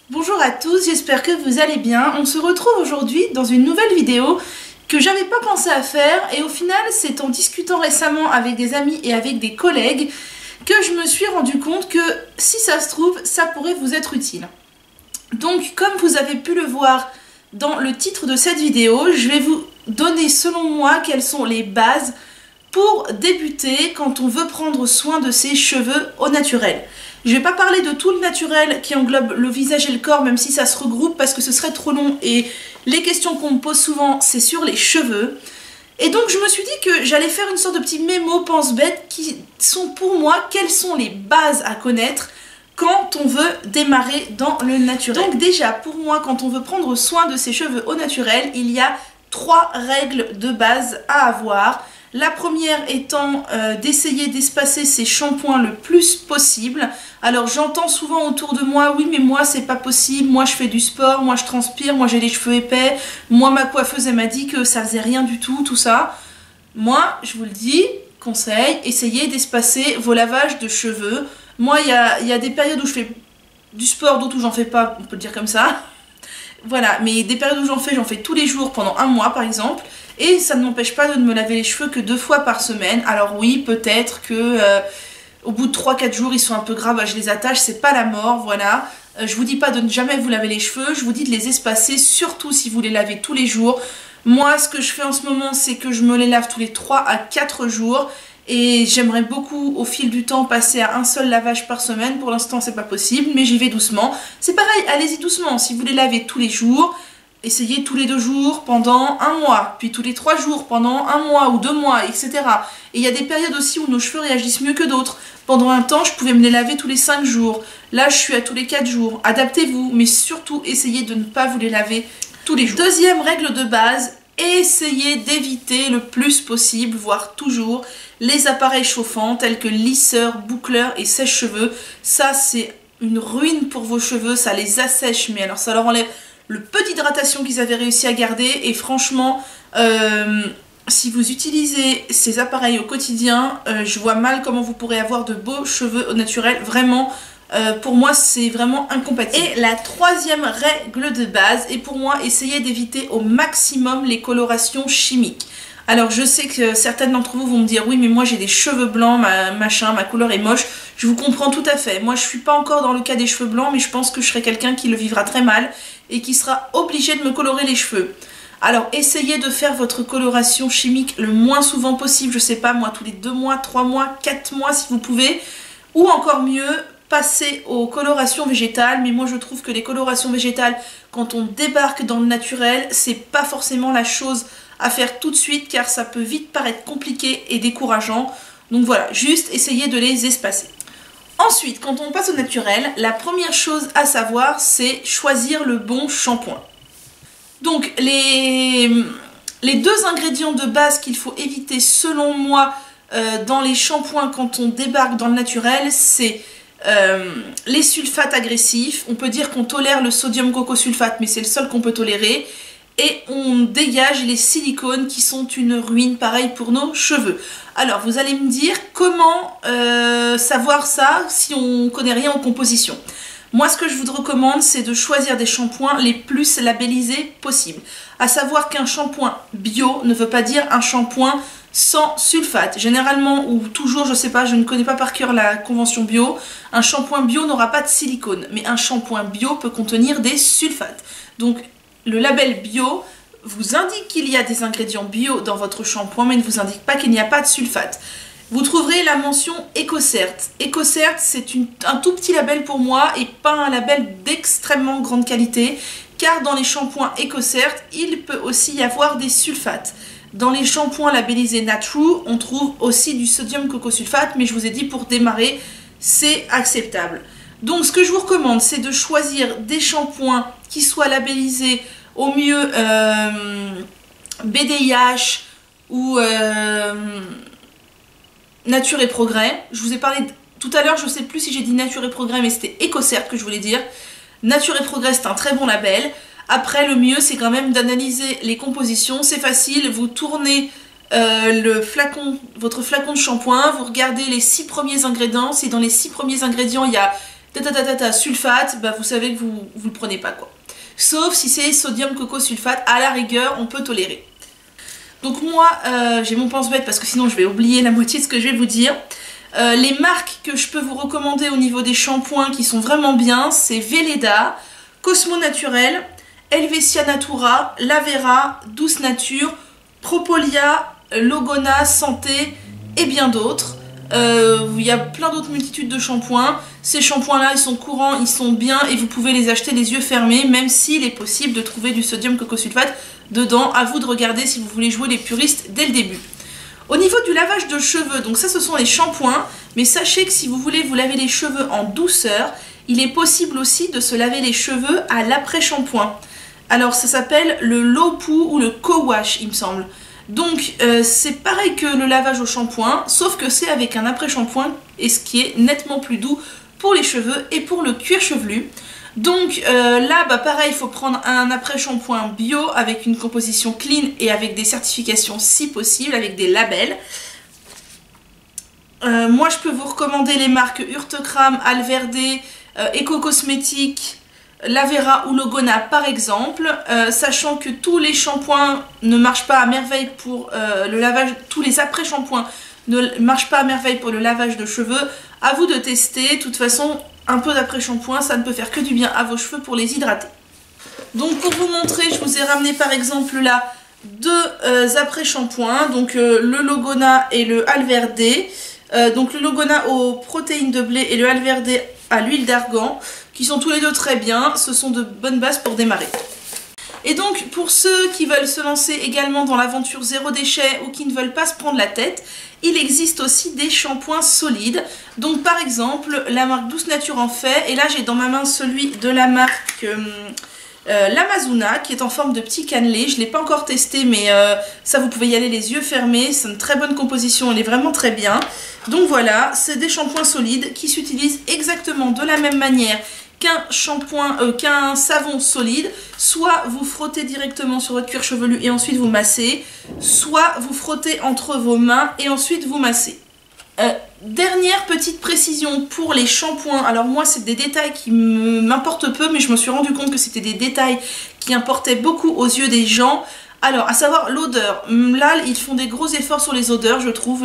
Bonjour à tous, j'espère que vous allez bien. On se retrouve aujourd'hui dans une nouvelle vidéo que j'avais pas pensé à faire et au final c'est en discutant récemment avec des amis et avec des collègues que je me suis rendu compte que si ça se trouve, ça pourrait vous être utile. Donc comme vous avez pu le voir dans le titre de cette vidéo, je vais vous donner selon moi quelles sont les bases pour débuter quand on veut prendre soin de ses cheveux au naturel. Je ne vais pas parler de tout le naturel qui englobe le visage et le corps, même si ça se regroupe parce que ce serait trop long et les questions qu'on me pose souvent, c'est sur les cheveux. Et donc je me suis dit que j'allais faire une sorte de petit mémo pense-bête qui sont pour moi quelles sont les bases à connaître quand on veut démarrer dans le naturel. Donc déjà, pour moi, quand on veut prendre soin de ses cheveux au naturel, il y a 3 règles de base à avoir. La première étant d'essayer d'espacer ses shampoings le plus possible. Alors j'entends souvent autour de moi, oui mais moi c'est pas possible, moi je fais du sport, moi je transpire, moi j'ai les cheveux épais, moi ma coiffeuse elle m'a dit que ça faisait rien du tout, tout ça. Moi je vous le dis, conseil, essayez d'espacer vos lavages de cheveux. Moi il y a des périodes où je fais du sport, d'autres où j'en fais pas, on peut le dire comme ça. Voilà, mais des périodes où j'en fais tous les jours pendant un mois par exemple. Et ça ne m'empêche pas de ne me laver les cheveux que 2 fois par semaine. Alors oui, peut-être que au bout de 3-4 jours, ils sont un peu gras, bah, je les attache, c'est pas la mort, voilà. Je vous dis pas de ne jamais vous laver les cheveux, je vous dis de les espacer, surtout si vous les lavez tous les jours. Moi, ce que je fais en ce moment, c'est que je me les lave tous les 3 à 4 jours. Et j'aimerais beaucoup, au fil du temps, passer à un seul lavage par semaine. Pour l'instant, c'est pas possible, mais j'y vais doucement. C'est pareil, allez-y doucement. Si vous les lavez tous les jours, essayez tous les 2 jours pendant un mois, puis tous les 3 jours pendant un mois ou 2 mois, etc. Et il y a des périodes aussi où nos cheveux réagissent mieux que d'autres. Pendant un temps, je pouvais me les laver tous les 5 jours. Là, je suis à tous les 4 jours. Adaptez-vous, mais surtout, essayez de ne pas vous les laver tous les jours. Deuxième règle de base, essayez d'éviter le plus possible, voire toujours, les appareils chauffants tels que lisseurs, boucleurs et sèche-cheveux. Ça, c'est une ruine pour vos cheveux, ça les assèche, mais alors ça leur enlève le peu d'hydratation qu'ils avaient réussi à garder. Et franchement, si vous utilisez ces appareils au quotidien, je vois mal comment vous pourrez avoir de beaux cheveux au naturel. Vraiment, pour moi, c'est vraiment incompatible. Et la troisième règle de base est pour moi, essayez d'éviter au maximum les colorations chimiques. Alors je sais que certaines d'entre vous vont me dire oui mais moi j'ai des cheveux blancs, ma couleur est moche. Je vous comprends tout à fait. Moi je suis pas encore dans le cas des cheveux blancs, mais je pense que je serai quelqu'un qui le vivra très mal et qui sera obligé de me colorer les cheveux. Alors essayez de faire votre coloration chimique le moins souvent possible, je sais pas moi, tous les 2 mois, 3 mois, 4 mois si vous pouvez. Ou encore mieux, passer aux colorations végétales. Mais moi je trouve que les colorations végétales, quand on débarque dans le naturel, c'est pas forcément la chose à faire tout de suite car ça peut vite paraître compliqué et décourageant. Donc voilà, juste essayez de les espacer. Ensuite, quand on passe au naturel, la première chose à savoir, c'est choisir le bon shampoing. Donc les 2 ingrédients de base qu'il faut éviter selon moi dans les shampoings quand on débarque dans le naturel, c'est les sulfates agressifs. On peut dire qu'on tolère le sodium cocosulfate, mais c'est le seul qu'on peut tolérer. Et on dégage les silicones qui sont une ruine, pareil pour nos cheveux. Alors vous allez me dire comment savoir ça si on connaît rien en composition. Moi ce que je vous recommande, c'est de choisir des shampoings les plus labellisés possible. À savoir qu'un shampoing bio ne veut pas dire un shampoing sans sulfate. Généralement, ou toujours, je sais pas, je ne connais pas par cœur la convention bio, un shampoing bio n'aura pas de silicone, mais un shampoing bio peut contenir des sulfates. Donc le label bio vous indique qu'il y a des ingrédients bio dans votre shampoing, mais ne vous indique pas qu'il n'y a pas de sulfate. Vous trouverez la mention EcoCert. EcoCert, c'est un tout petit label pour moi et pas un label d'extrêmement grande qualité, car dans les shampoings EcoCert, il peut aussi y avoir des sulfates. Dans les shampoings labellisés Natrue, on trouve aussi du sodium cocosulfate, mais je vous ai dit pour démarrer, c'est acceptable. Donc ce que je vous recommande, c'est de choisir des shampoings qui soient labellisés au mieux BDIH ou Nature et Progrès. Je vous ai parlé tout à l'heure, je ne sais plus si j'ai dit Nature et Progrès, mais c'était EcoCert que je voulais dire. Nature et Progrès, c'est un très bon label. Après, le mieux, c'est quand même d'analyser les compositions. C'est facile, vous tournez votre flacon de shampoing, vous regardez les 6 premiers ingrédients. Si dans les 6 premiers ingrédients, il y a sulfate, bah vous savez que vous le prenez pas quoi. Sauf si c'est sodium coco sulfate, à la rigueur, on peut tolérer. Donc moi, j'ai mon pense-bête parce que sinon je vais oublier la moitié de ce que je vais vous dire. Les marques que je peux vous recommander au niveau des shampoings qui sont vraiment bien, c'est Veleda, Cosmo Naturel, Helvetia Natura, Lavera, Douce Nature, Propolia, Logona, Santé et bien d'autres. Il y a plein d'autres multitudes de shampoings. Ces shampoings là ils sont courants, ils sont bien et vous pouvez les acheter les yeux fermés, même s'il est possible de trouver du sodium cocosulfate dedans. À vous de regarder si vous voulez jouer les puristes dès le début. Au niveau du lavage de cheveux, donc ça ce sont les shampoings, mais sachez que si vous voulez vous laver les cheveux en douceur, il est possible aussi de se laver les cheveux à l'après-shampoing. Alors ça s'appelle le low poo ou le co-wash il me semble. Donc c'est pareil que le lavage au shampoing, sauf que c'est avec un après-shampoing et ce qui est nettement plus doux pour les cheveux et pour le cuir chevelu. Donc là, bah, pareil, il faut prendre un après-shampoing bio avec une composition clean et avec des certifications si possible, avec des labels. Moi, je peux vous recommander les marques Urtecram, Alverde, Eco Cosmétique, Lavera ou Logona par exemple, sachant que tous les shampoings ne marchent pas à merveille pour le lavage, tous les après-shampoings ne marchent pas à merveille pour le lavage de cheveux. À vous de tester, de toute façon un peu d'après-shampoing ça ne peut faire que du bien à vos cheveux pour les hydrater. Donc pour vous montrer, je vous ai ramené par exemple là deux après-shampoings, donc le Logona et le Alverde. Donc le Logona aux protéines de blé et le Alverde à l'huile d'argan, qui sont tous les deux très bien, ce sont de bonnes bases pour démarrer. Et donc pour ceux qui veulent se lancer également dans l'aventure zéro déchet ou qui ne veulent pas se prendre la tête, il existe aussi des shampoings solides. Donc par exemple la marque Douce Nature en fait, et là j'ai dans ma main celui de la marque l'Amazona qui est en forme de petit cannelé. Je ne l'ai pas encore testé mais ça vous pouvez y aller les yeux fermés, c'est une très bonne composition, elle est vraiment très bien. Donc voilà, c'est des shampoings solides qui s'utilisent exactement de la même manière qu'un shampoing, qu'un savon solide. Soit vous frottez directement sur votre cuir chevelu et ensuite vous massez, soit vous frottez entre vos mains et ensuite vous massez. Dernière petite précision pour les shampoings, alors moi c'est des détails qui m'importent peu mais je me suis rendu compte que c'était des détails qui importaient beaucoup aux yeux des gens. Alors à savoir l'odeur, là ils font des gros efforts sur les odeurs je trouve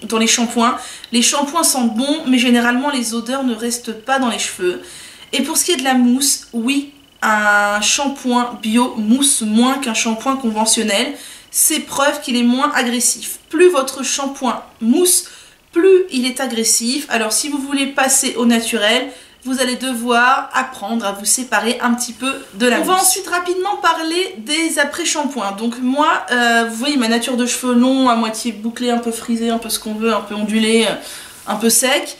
dans les shampoings. Les shampoings sentent bon mais généralement les odeurs ne restent pas dans les cheveux. Et pour ce qui est de la mousse, oui, un shampoing bio mousse moins qu'un shampoing conventionnel. C'est preuve qu'il est moins agressif. Plus votre shampoing mousse, plus il est agressif. Alors si vous voulez passer au naturel, vous allez devoir apprendre à vous séparer un petit peu de la mousse. On va ensuite rapidement parler des après-shampoings. Donc moi, vous voyez ma nature de cheveux longs, à moitié bouclés, un peu frisés, un peu ce qu'on veut, un peu ondulé, un peu sec.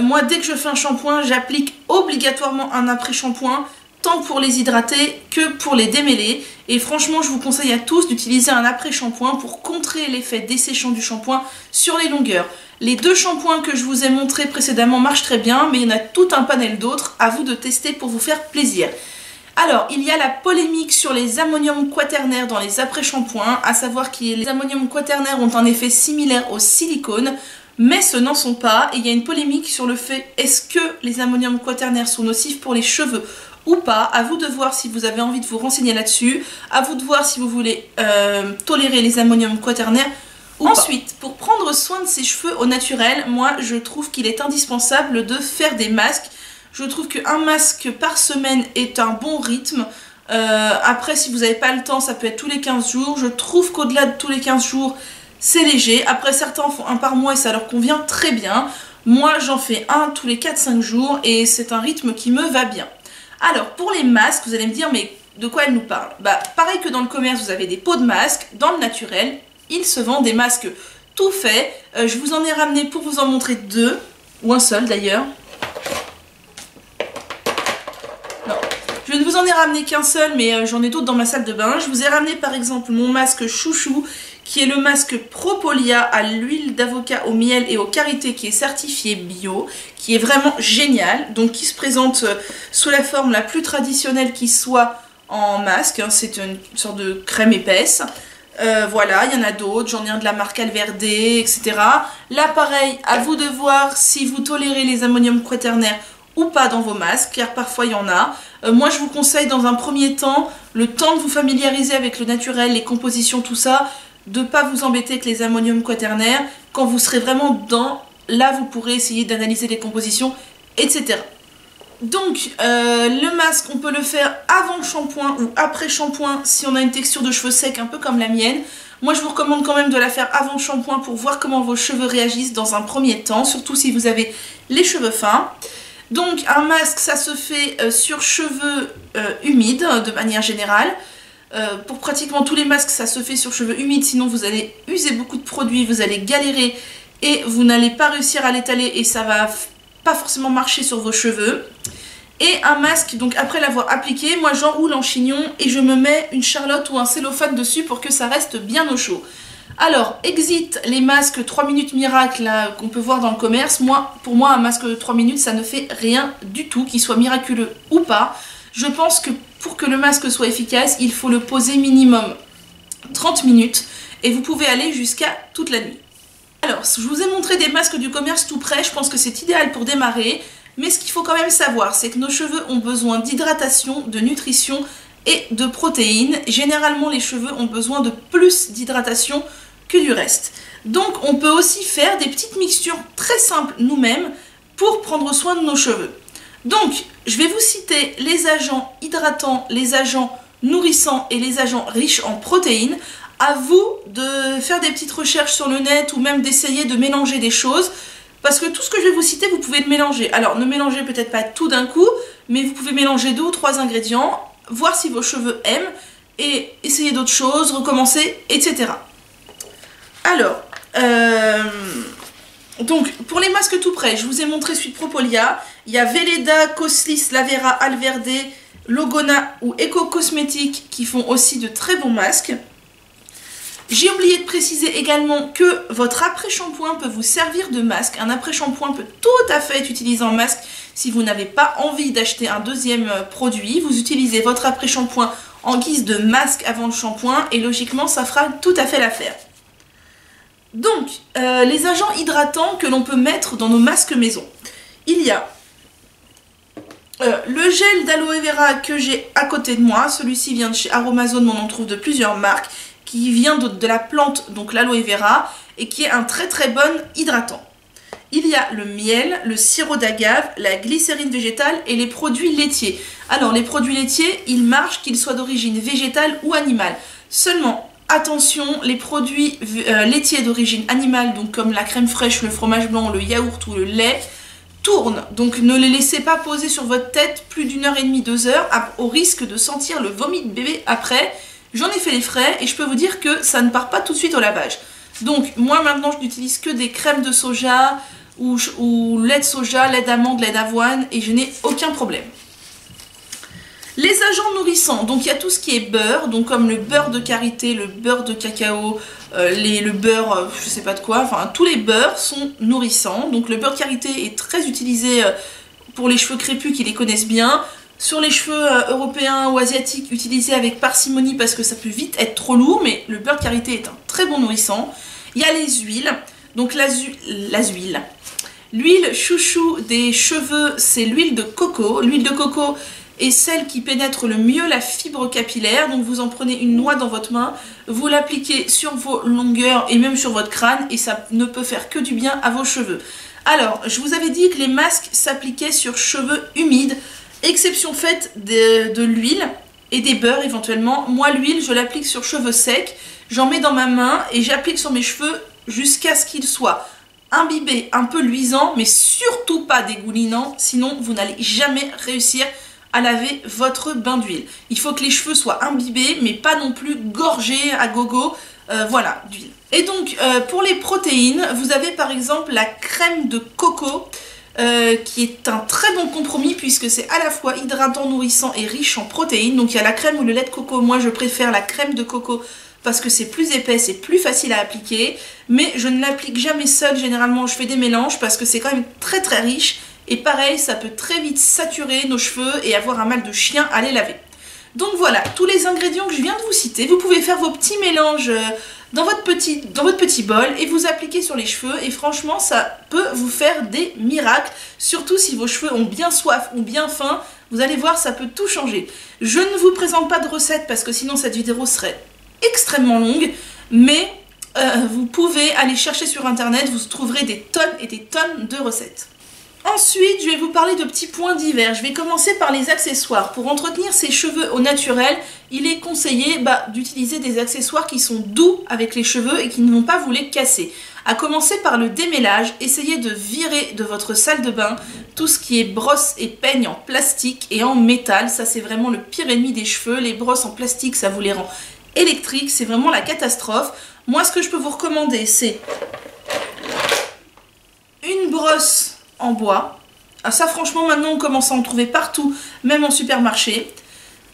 Moi, dès que je fais un shampoing, j'applique obligatoirement un après-shampoing, tant pour les hydrater que pour les démêler. Et franchement, je vous conseille à tous d'utiliser un après-shampoing pour contrer l'effet desséchant du shampoing sur les longueurs. Les deux shampoings que je vous ai montrés précédemment marchent très bien, mais il y en a tout un panel d'autres, à vous de tester pour vous faire plaisir. Alors, il y a la polémique sur les ammonium quaternaires dans les après-shampoings, à savoir que les ammonium quaternaires ont un effet similaire au silicone, mais ce n'en sont pas, et il y a une polémique sur le fait est-ce que les ammonium quaternaires sont nocifs pour les cheveux ou pas. À vous de voir si vous avez envie de vous renseigner là-dessus, à vous de voir si vous voulez tolérer les ammonium quaternaires ou ensuite, pas. Pour prendre soin de ses cheveux au naturel, moi je trouve qu'il est indispensable de faire des masques. Je trouve qu'un masque par semaine est un bon rythme. Après si vous n'avez pas le temps, ça peut être tous les 15 jours. Je trouve qu'au-delà de tous les 15 jours, c'est léger. Après certains en font un par mois et ça leur convient très bien. Moi j'en fais un tous les 4-5 jours et c'est un rythme qui me va bien. Alors pour les masques, vous allez me dire mais de quoi elle nous parle? Bah pareil que dans le commerce, vous avez des pots de masques. Dans le naturel, il se vend des masques tout faits. Je vous en ai ramené pour vous en montrer deux, ou un seul d'ailleurs. Non, je ne vous en ai ramené qu'un seul, mais j'en ai d'autres dans ma salle de bain. Je vous ai ramené par exemple mon masque chouchou, qui est le masque Propolia à l'huile d'avocat au miel et au karité, qui est certifié bio, qui est vraiment génial, donc qui se présente sous la forme la plus traditionnelle qui soit en masque, hein, c'est une sorte de crème épaisse. Voilà, il y en a d'autres, j'en ai un de la marque Alverde, etc. Là pareil, à vous de voir si vous tolérez les ammonium quaternaires ou pas dans vos masques, car parfois il y en a. Moi je vous conseille dans un premier temps, le temps de vous familiariser avec le naturel, les compositions, tout ça, de ne pas vous embêter avec les ammoniums quaternaires. Quand vous serez vraiment dedans, là vous pourrez essayer d'analyser les compositions, etc. Donc le masque, on peut le faire avant le shampoing ou après shampoing si on a une texture de cheveux secs un peu comme la mienne. Moi je vous recommande quand même de la faire avant le shampoing pour voir comment vos cheveux réagissent dans un premier temps, surtout si vous avez les cheveux fins. Donc un masque, ça se fait sur cheveux humides de manière générale. Pour pratiquement tous les masques, ça se fait sur cheveux humides, sinon vous allez user beaucoup de produits, vous allez galérer et vous n'allez pas réussir à l'étaler et ça va pas forcément marcher sur vos cheveux. Et un masque, donc après l'avoir appliqué, moi j'enroule en chignon et je me mets une charlotte ou un cellophane dessus pour que ça reste bien au chaud. Alors, exit les masques 3 minutes miracle qu'on peut voir dans le commerce. Pour moi, un masque de 3 minutes, ça ne fait rien du tout, qu'il soit miraculeux ou pas. Je pense que pour que le masque soit efficace, il faut le poser minimum 30 minutes et vous pouvez aller jusqu'à toute la nuit. Alors, je vous ai montré des masques du commerce tout prêts, je pense que c'est idéal pour démarrer. Mais ce qu'il faut quand même savoir, c'est que nos cheveux ont besoin d'hydratation, de nutrition et de protéines. Généralement, les cheveux ont besoin de plus d'hydratation que du reste. Donc, on peut aussi faire des petites mixtures très simples nous-mêmes pour prendre soin de nos cheveux. Donc, je vais vous citer les agents hydratants, les agents nourrissants et les agents riches en protéines. À vous de faire des petites recherches sur le net ou même d'essayer de mélanger des choses. Parce que tout ce que je vais vous citer, vous pouvez le mélanger. Alors, ne mélangez peut-être pas tout d'un coup, mais vous pouvez mélanger 2 ou 3 ingrédients, voir si vos cheveux aiment, et essayer d'autres choses, recommencer, etc. Alors, donc, pour les masques tout prêts, je vous ai montré celui de Propolia. Il y a Veleda, Coslis, Lavera, Alverde, Logona ou Eco Cosmétiques qui font aussi de très bons masques. J'ai oublié de préciser également que votre après-shampoing peut vous servir de masque. Un après-shampoing peut tout à fait être utilisé en masque si vous n'avez pas envie d'acheter un deuxième produit. Vous utilisez votre après-shampoing en guise de masque avant le shampoing et logiquement ça fera tout à fait l'affaire. Donc, les agents hydratants que l'on peut mettre dans nos masques maison. Il y a le gel d'aloe vera que j'ai à côté de moi. Celui-ci vient de chez Aromazone, mais on en trouve de plusieurs marques. Qui vient de la plante, donc l'aloe vera, et qui est un très très bon hydratant. Il y a le miel, le sirop d'agave, la glycérine végétale et les produits laitiers. Alors les produits laitiers, ils marchent qu'ils soient d'origine végétale ou animale. Seulement, attention, les produits laitiers d'origine animale, donc comme la crème fraîche, le fromage blanc, le yaourt ou le lait, tournent. Donc ne les laissez pas poser sur votre tête plus d'1 heure et demie, 2 heures, au risque de sentir le vomi de bébé après. J'en ai fait les frais et je peux vous dire que ça ne part pas tout de suite au lavage. Donc moi maintenant je n'utilise que des crèmes de soja ou lait de soja, lait d'amande, lait d'avoine et je n'ai aucun problème. Les agents nourrissants, donc il y a tout ce qui est beurre, donc comme le beurre de karité, le beurre de cacao, le beurre je sais pas de quoi, enfin tous les beurres sont nourrissants. Donc le beurre de karité est très utilisé pour les cheveux crépus qui les connaissent bien. Sur les cheveux européens ou asiatiques, utilisés avec parcimonie parce que ça peut vite être trop lourd, mais le beurre de karité est un très bon nourrissant. Il y a les huiles, donc l'huile chouchou des cheveux, c'est l'huile de coco. L'huile de coco est celle qui pénètre le mieux la fibre capillaire, donc vous en prenez une noix dans votre main, vous l'appliquez sur vos longueurs et même sur votre crâne et ça ne peut faire que du bien à vos cheveux. Alors, je vous avais dit que les masques s'appliquaient sur cheveux humides, exception faite de l'huile et des beurres éventuellement. Moi l'huile je l'applique sur cheveux secs, j'en mets dans ma main et j'applique sur mes cheveux jusqu'à ce qu'ils soient imbibés, un peu luisants mais surtout pas dégoulinants, sinon vous n'allez jamais réussir à laver votre bain d'huile. Il faut que les cheveux soient imbibés mais pas non plus gorgés à gogo, voilà, d'huile. Et donc pour les protéines, vous avez par exemple la crème de coco, qui est un très bon compromis puisque c'est à la fois hydratant, nourrissant et riche en protéines. Donc il y a la crème ou le lait de coco, moi je préfère la crème de coco parce que c'est plus épais, c'est plus facile à appliquer, mais je ne l'applique jamais seule, généralement je fais des mélanges parce que c'est quand même très très riche et pareil ça peut très vite saturer nos cheveux et avoir un mal de chien à les laver. Donc voilà, tous les ingrédients que je viens de vous citer, vous pouvez faire vos petits mélanges dans votre petit bol et vous appliquez sur les cheveux et franchement ça peut vous faire des miracles, surtout si vos cheveux ont bien soif ou bien faim, vous allez voir ça peut tout changer. Je ne vous présente pas de recette parce que sinon cette vidéo serait extrêmement longue, mais vous pouvez aller chercher sur internet, vous trouverez des tonnes et des tonnes de recettes. Ensuite, je vais vous parler de petits points divers. Je vais commencer par les accessoires. Pour entretenir ses cheveux au naturel, il est conseillé d'utiliser des accessoires qui sont doux avec les cheveux et qui ne vont pas vous les casser. À commencer par le démêlage, essayez de virer de votre salle de bain tout ce qui est brosse et peigne en plastique et en métal. Ça, c'est vraiment le pire ennemi des cheveux. Les brosses en plastique, ça vous les rend électriques. C'est vraiment la catastrophe. Moi, ce que je peux vous recommander, c'est une brosse en bois. Ça franchement maintenant on commence à en trouver partout, même en supermarché.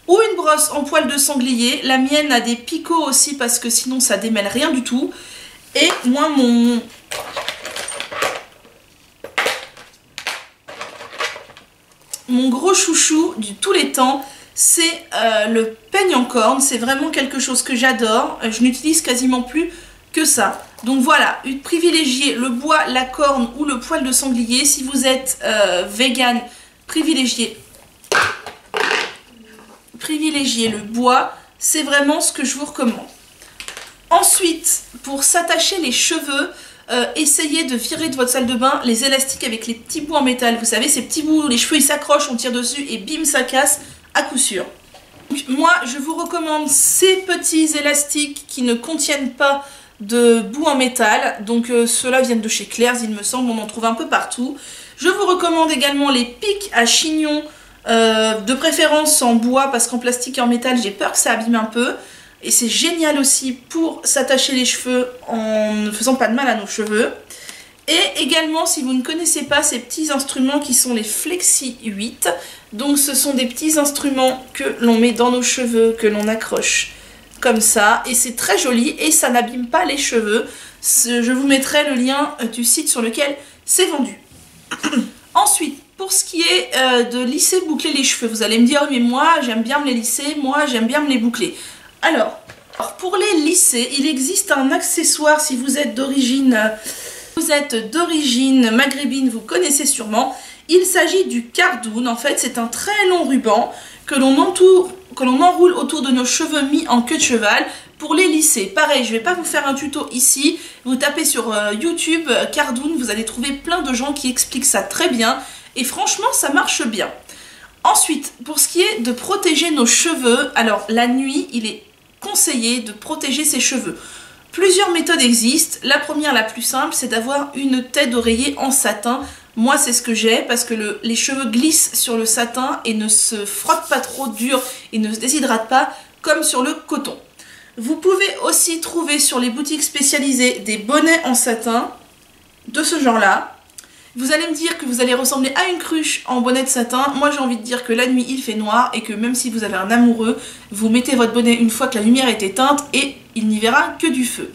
Ou une brosse en poil de sanglier. La mienne a des picots aussi parce que sinon ça démêle rien du tout. Et moi mon gros chouchou de tous les temps, c'est le peigne en corne. C'est vraiment quelque chose que j'adore. Je n'utilise quasiment plus que ça. Donc voilà, privilégiez le bois, la corne ou le poil de sanglier. Si vous êtes vegan, privilégiez le bois. C'est vraiment ce que je vous recommande. Ensuite, pour s'attacher les cheveux, essayez de virer de votre salle de bain les élastiques avec les petits bouts en métal. Vous savez, ces petits bouts, les cheveux ils s'accrochent, on tire dessus et bim, ça casse à coup sûr. Donc, moi, je vous recommande ces petits élastiques qui ne contiennent pas de bouts en métal, donc ceux-là viennent de chez Claire's il me semble, on en trouve un peu partout. Je vous recommande également les pics à chignon, de préférence en bois parce qu'en plastique et en métal j'ai peur que ça abîme un peu, et c'est génial aussi pour s'attacher les cheveux en ne faisant pas de mal à nos cheveux. Et également, si vous ne connaissez pas ces petits instruments qui sont les Flexi 8, donc ce sont des petits instruments que l'on met dans nos cheveux, que l'on accroche comme ça, et c'est très joli et ça n'abîme pas les cheveux. Je vous mettrai le lien du site sur lequel c'est vendu. Ensuite, pour ce qui est de lisser, boucler les cheveux, vous allez me dire, mais moi j'aime bien me les lisser, moi j'aime bien me les boucler. Alors, pour les lisser, il existe un accessoire si vous êtes d'origine maghrébine, vous connaissez sûrement. Il s'agit du cardoun. En fait, c'est un très long ruban que l'on enroule autour de nos cheveux mis en queue de cheval pour les lisser. Pareil, je ne vais pas vous faire un tuto ici. Vous tapez sur YouTube cardoun, vous allez trouver plein de gens qui expliquent ça très bien. Et franchement, ça marche bien. Ensuite, pour ce qui est de protéger nos cheveux, alors la nuit, il est conseillé de protéger ses cheveux. Plusieurs méthodes existent. La première, la plus simple, c'est d'avoir une tête d'oreiller en satin. Moi, c'est ce que j'ai parce que les cheveux glissent sur le satin et ne se frottent pas trop dur et ne se déshydratent pas comme sur le coton. Vous pouvez aussi trouver sur les boutiques spécialisées des bonnets en satin de ce genre-là. Vous allez me dire que vous allez ressembler à une cruche en bonnet de satin. Moi, j'ai envie de dire que la nuit, il fait noir et que même si vous avez un amoureux, vous mettez votre bonnet une fois que la lumière est éteinte et il n'y verra que du feu.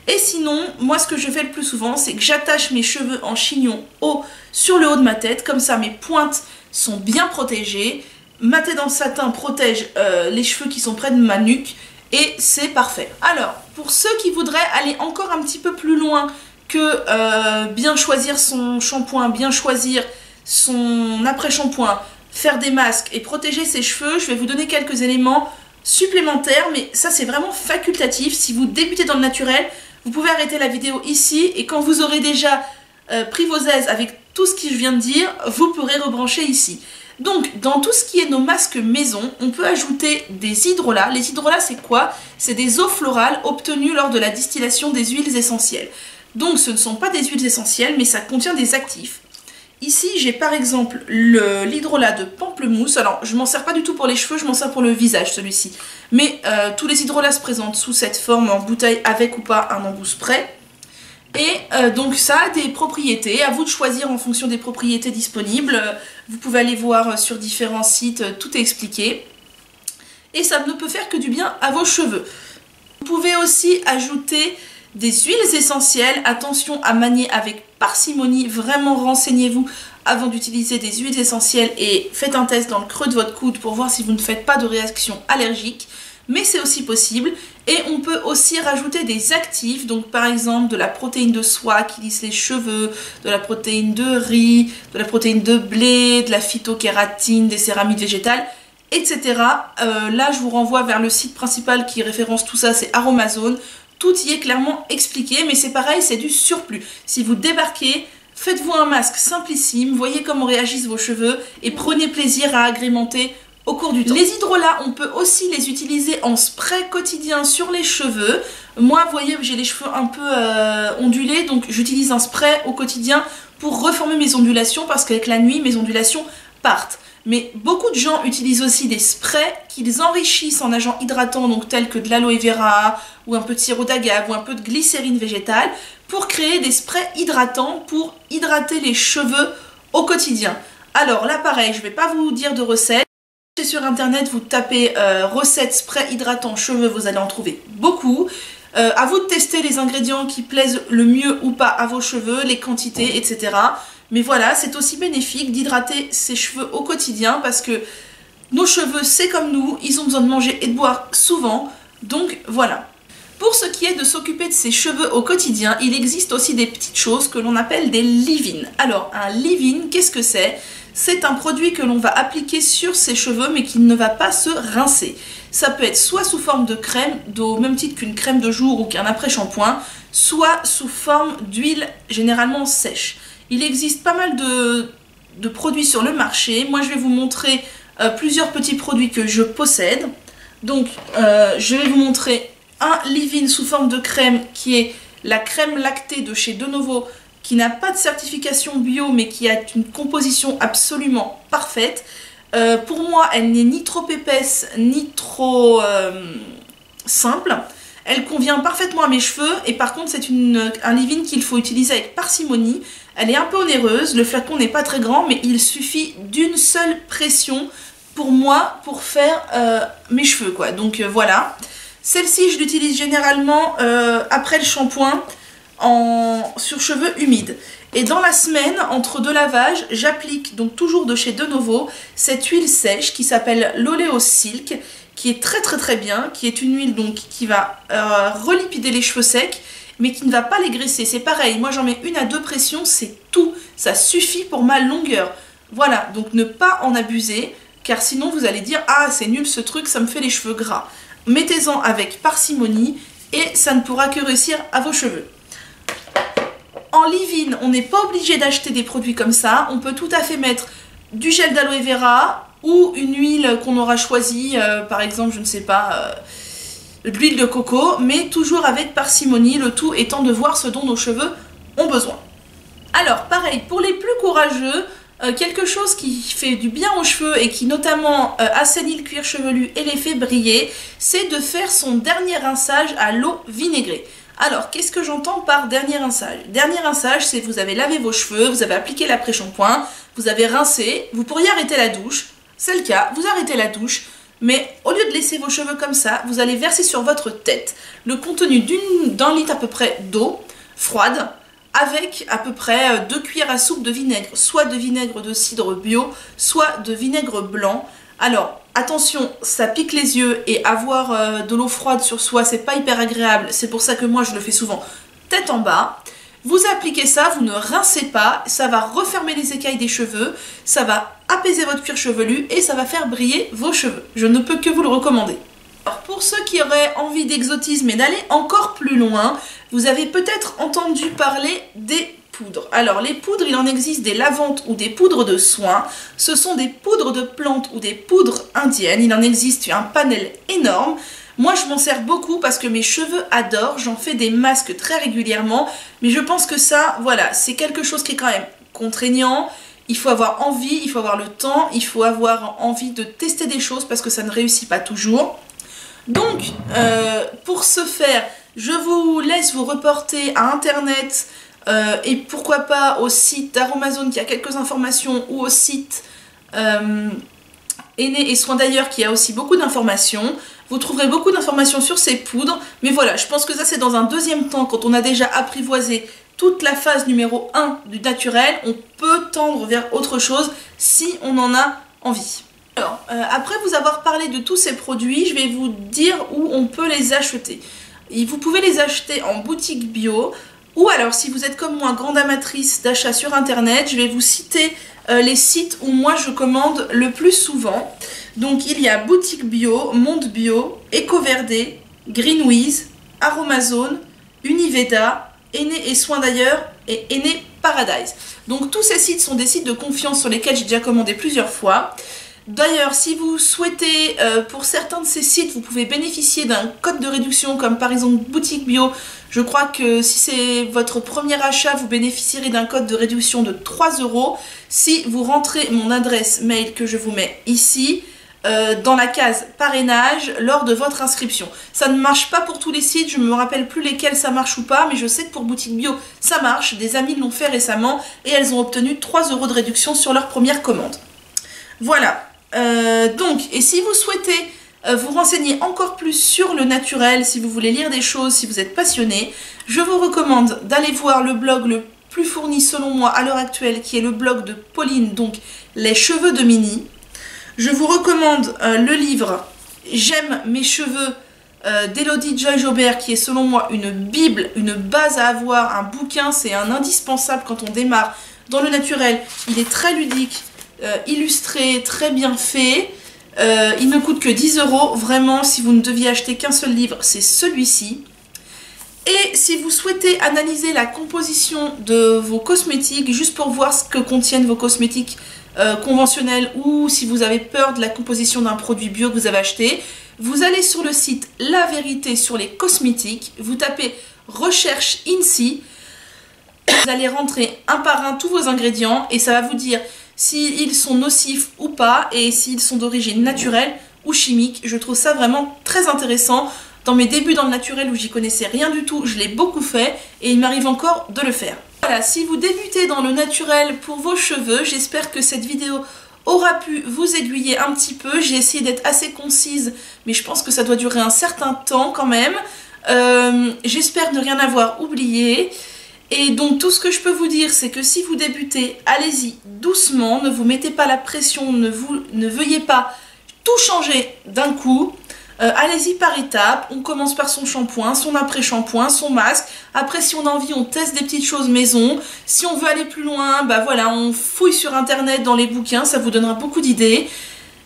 Et sinon, moi, ce que je fais le plus souvent, c'est que j'attache mes cheveux en chignon sur le haut de ma tête. Comme ça, mes pointes sont bien protégées. Ma tête en satin protège les cheveux qui sont près de ma nuque et c'est parfait. Alors, pour ceux qui voudraient aller encore un petit peu plus loin que bien choisir son shampoing, bien choisir son après-shampoing, faire des masques et protéger ses cheveux, je vais vous donner quelques éléments supplémentaires, mais ça c'est vraiment facultatif. Si vous débutez dans le naturel, vous pouvez arrêter la vidéo ici et quand vous aurez déjà pris vos aises avec tout ce que je viens de dire, vous pourrez rebrancher ici. Donc, dans tout ce qui est nos masques maison, on peut ajouter des hydrolats. Les hydrolats, c'est quoi? C'est des eaux florales obtenues lors de la distillation des huiles essentielles. Donc, ce ne sont pas des huiles essentielles, mais ça contient des actifs. Ici, j'ai par exemple l'hydrolat de pamplemousse. Alors, je m'en sers pas du tout pour les cheveux, je m'en sers pour le visage, celui-ci. Mais tous les hydrolats se présentent sous cette forme, en bouteille avec ou pas un embout spray. Et donc ça a des propriétés, à vous de choisir en fonction des propriétés disponibles. Vous pouvez aller voir sur différents sites, tout est expliqué. Et ça ne peut faire que du bien à vos cheveux. Vous pouvez aussi ajouter des huiles essentielles. Attention à manier avec parcimonie, vraiment renseignez-vous avant d'utiliser des huiles essentielles et faites un test dans le creux de votre coude pour voir si vous ne faites pas de réaction allergique. mais c'est aussi possible. Et on peut aussi rajouter des actifs, donc par exemple de la protéine de soie qui lisse les cheveux, de la protéine de riz, de la protéine de blé, de la phytokératine, des céramides végétales, etc. Là je vous renvoie vers le site principal qui référence tout ça, c'est Aromazone. Tout y est clairement expliqué, mais c'est pareil, c'est du surplus. Si vous débarquez, faites-vous un masque simplissime, voyez comment réagissent vos cheveux et prenez plaisir à agrémenter au cours du temps. Les hydrolats, on peut aussi les utiliser en spray quotidien sur les cheveux. Moi, vous voyez, j'ai les cheveux un peu ondulés, donc j'utilise un spray au quotidien pour reformer mes ondulations parce qu'avec la nuit, mes ondulations partent. Mais beaucoup de gens utilisent aussi des sprays qu'ils enrichissent en agents hydratants, donc tels que de l'aloe vera, ou un peu de sirop d'agave, ou un peu de glycérine végétale, pour créer des sprays hydratants, pour hydrater les cheveux au quotidien. Alors là, pareil, je ne vais pas vous dire de recettes. Sur internet, vous tapez recettes spray hydratant cheveux, vous allez en trouver beaucoup. À vous de tester les ingrédients qui plaisent le mieux ou pas à vos cheveux, les quantités, etc. Mais voilà, c'est aussi bénéfique d'hydrater ses cheveux au quotidien parce que nos cheveux, c'est comme nous, ils ont besoin de manger et de boire souvent. Donc voilà. Pour ce qui est de s'occuper de ses cheveux au quotidien, il existe aussi des petites choses que l'on appelle des leave-in. Alors, un leave-in, qu'est-ce que c'est? C'est un produit que l'on va appliquer sur ses cheveux mais qui ne va pas se rincer. Ça peut être soit sous forme de crème, au même titre qu'une crème de jour ou qu'un après-shampoing, soit sous forme d'huile généralement sèche. Il existe pas mal de produits sur le marché. Moi, je vais vous montrer plusieurs petits produits que je possède. Donc, je vais vous montrer un leave-in sous forme de crème qui est la crème lactée de chez Denovo, qui n'a pas de certification bio, mais qui a une composition absolument parfaite. Pour moi, elle n'est ni trop épaisse, ni trop simple. Elle convient parfaitement à mes cheveux et par contre c'est un leave-in qu'il faut utiliser avec parcimonie. Elle est un peu onéreuse, le flacon n'est pas très grand mais il suffit d'une seule pression pour moi pour faire mes cheveux quoi. Donc voilà. Celle-ci je l'utilise généralement après le shampoing sur cheveux humides. Et dans la semaine, entre deux lavages, j'applique donc toujours de chez Denovo cette huile sèche qui s'appelle l'Oleo Silk, qui est très bien, qui est une huile donc qui va relipider les cheveux secs, mais qui ne va pas les graisser. C'est pareil, moi j'en mets 1 à 2 pressions, c'est tout. Ça suffit pour ma longueur. Voilà, donc ne pas en abuser, car sinon vous allez dire « Ah, c'est nul ce truc, ça me fait les cheveux gras ». Mettez-en avec parcimonie et ça ne pourra que réussir à vos cheveux. En leave-in, on n'est pas obligé d'acheter des produits comme ça. On peut tout à fait mettre du gel d'aloe vera ou une huile qu'on aura choisie, par exemple, je ne sais pas, de l'huile de coco, mais toujours avec parcimonie, le tout étant de voir ce dont nos cheveux ont besoin. Alors, pareil, pour les plus courageux, quelque chose qui fait du bien aux cheveux et qui notamment assainit le cuir chevelu et les fait briller, c'est de faire son dernier rinçage à l'eau vinaigrée. Alors, qu'est-ce que j'entends par dernier rinçage? Dernier rinçage, c'est vous avez lavé vos cheveux, vous avez appliqué l'après-shampoing, vous avez rincé, vous pourriez arrêter la douche, c'est le cas, vous arrêtez la douche, mais au lieu de laisser vos cheveux comme ça, vous allez verser sur votre tête le contenu d'un litre à peu près d'eau froide, avec à peu près 2 cuillères à soupe de vinaigre, soit de vinaigre de cidre bio, soit de vinaigre blanc. Alors, attention, ça pique les yeux et avoir de l'eau froide sur soi, c'est pas hyper agréable. C'est pour ça que moi, je le fais souvent tête en bas. Vous appliquez ça, vous ne rincez pas, ça va refermer les écailles des cheveux, ça va apaiser votre cuir chevelu et ça va faire briller vos cheveux. Je ne peux que vous le recommander. Alors, pour ceux qui auraient envie d'exotisme et d'aller encore plus loin, vous avez peut-être entendu parler des poudres. Alors les poudres, il en existe des lavantes ou des poudres de soins. Ce sont des poudres de plantes ou des poudres indiennes. Il en existe un panel énorme. Moi je m'en sers beaucoup parce que mes cheveux adorent. J'en fais des masques très régulièrement. Mais je pense que ça, voilà, c'est quelque chose qui est quand même contraignant. Il faut avoir envie, il faut avoir le temps, il faut avoir envie de tester des choses parce que ça ne réussit pas toujours. Donc, pour ce faire, je vous laisse vous reporter à internet et pourquoi pas au site d'Aromazone qui a quelques informations ou au site Aîné et Soins d'ailleurs qui a aussi beaucoup d'informations. Vous trouverez beaucoup d'informations sur ces poudres, mais voilà, je pense que ça c'est dans un deuxième temps, quand on a déjà apprivoisé toute la phase numéro 1 du naturel, on peut tendre vers autre chose si on en a envie. Alors, après vous avoir parlé de tous ces produits, je vais vous dire où on peut les acheter. Et vous pouvez les acheter en boutique bio, ou alors si vous êtes comme moi grande amatrice d'achat sur internet, je vais vous citer les sites où moi je commande le plus souvent. Donc il y a Boutique Bio, Monde Bio, Ecoverde, Greenwiz, Aromazone, Univeda, Aîné et Soins d'ailleurs et Aîné Paradise. Donc tous ces sites sont des sites de confiance sur lesquels j'ai déjà commandé plusieurs fois. D'ailleurs, si vous souhaitez, pour certains de ces sites, vous pouvez bénéficier d'un code de réduction, comme par exemple Boutique Bio. Je crois que si c'est votre premier achat, vous bénéficierez d'un code de réduction de 3 € si vous rentrez mon adresse mail que je vous mets ici, dans la case parrainage lors de votre inscription. Ça ne marche pas pour tous les sites, je ne me rappelle plus lesquels ça marche ou pas, mais je sais que pour Boutique Bio, ça marche. Des amis l'ont fait récemment et elles ont obtenu 3 € de réduction sur leur première commande. Voilà. Donc, et si vous souhaitez vous renseigner encore plus sur le naturel, si vous voulez lire des choses, si vous êtes passionné, je vous recommande d'aller voir le blog le plus fourni selon moi à l'heure actuelle, qui est le blog de Pauline, donc Les cheveux de Mini. Je vous recommande le livre J'aime mes cheveux d'Elodie Joy-Jobert, qui est selon moi une bible, une base à avoir, un bouquin, c'est un indispensable quand on démarre dans le naturel. Il est très ludique. Illustré, très bien fait, il ne coûte que 10 €, vraiment si vous ne deviez acheter qu'un seul livre, c'est celui-ci. Et si vous souhaitez analyser la composition de vos cosmétiques, juste pour voir ce que contiennent vos cosmétiques conventionnels, ou si vous avez peur de la composition d'un produit bio que vous avez acheté, vous allez sur le site La Vérité sur les cosmétiques, vous tapez recherche INSEE, vous allez rentrer un par un tous vos ingrédients et ça va vous dire s'ils sont nocifs ou pas et s'ils sont d'origine naturelle ou chimique. Je trouve ça vraiment très intéressant. Dans mes débuts dans le naturel où j'y connaissais rien du tout, je l'ai beaucoup fait et il m'arrive encore de le faire. Voilà, si vous débutez dans le naturel pour vos cheveux, j'espère que cette vidéo aura pu vous aiguiller un petit peu. J'ai essayé d'être assez concise, mais je pense que ça doit durer un certain temps quand même. J'espère ne rien avoir oublié. Et donc tout ce que je peux vous dire, c'est que si vous débutez, allez-y doucement, ne vous mettez pas la pression, ne veuillez pas tout changer d'un coup. Allez-y par étapes, on commence par son shampoing, son après-shampoing, son masque. Après, si on a envie, on teste des petites choses maison. Si on veut aller plus loin, bah voilà, on fouille sur internet dans les bouquins, ça vous donnera beaucoup d'idées.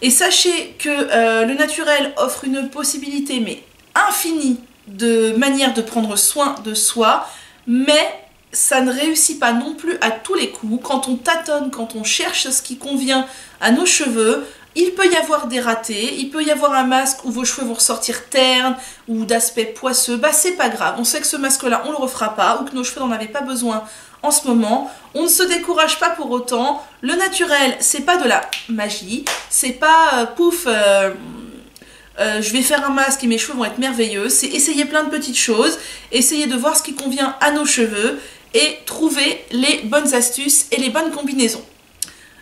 Et sachez que le naturel offre une possibilité mais infinie de manières de prendre soin de soi, mais ça ne réussit pas non plus à tous les coups. Quand on tâtonne, quand on cherche ce qui convient à nos cheveux, il peut y avoir des ratés, il peut y avoir un masque où vos cheveux vont ressortir ternes ou d'aspect poisseux, bah c'est pas grave, on sait que ce masque là on le refera pas ou que nos cheveux n'en avaient pas besoin en ce moment, on ne se décourage pas pour autant, le naturel c'est pas de la magie, c'est pas pouf je vais faire un masque et mes cheveux vont être merveilleux, c'est essayer plein de petites choses, essayer de voir ce qui convient à nos cheveux et trouver les bonnes astuces et les bonnes combinaisons.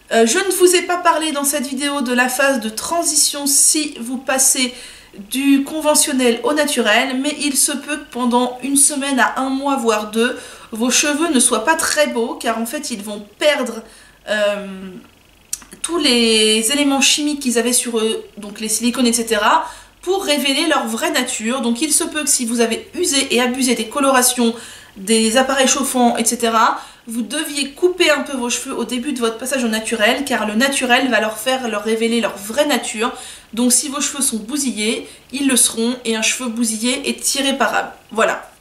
Je ne vous ai pas parlé dans cette vidéo de la phase de transition si vous passez du conventionnel au naturel, mais il se peut que pendant une semaine à un mois voire 2, vos cheveux ne soient pas très beaux car en fait ils vont perdre tous les éléments chimiques qu'ils avaient sur eux, donc les silicones etc, pour révéler leur vraie nature. Donc il se peut que si vous avez usé et abusé des colorations, des appareils chauffants etc, vous deviez couper un peu vos cheveux au début de votre passage au naturel, car le naturel va leur révéler leur vraie nature. Donc si vos cheveux sont bousillés, ils le seront, et un cheveu bousillé est irréparable. Voilà.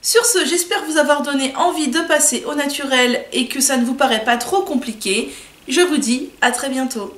Sur ce, j'espère vous avoir donné envie de passer au naturel et que ça ne vous paraît pas trop compliqué. Je vous dis à très bientôt.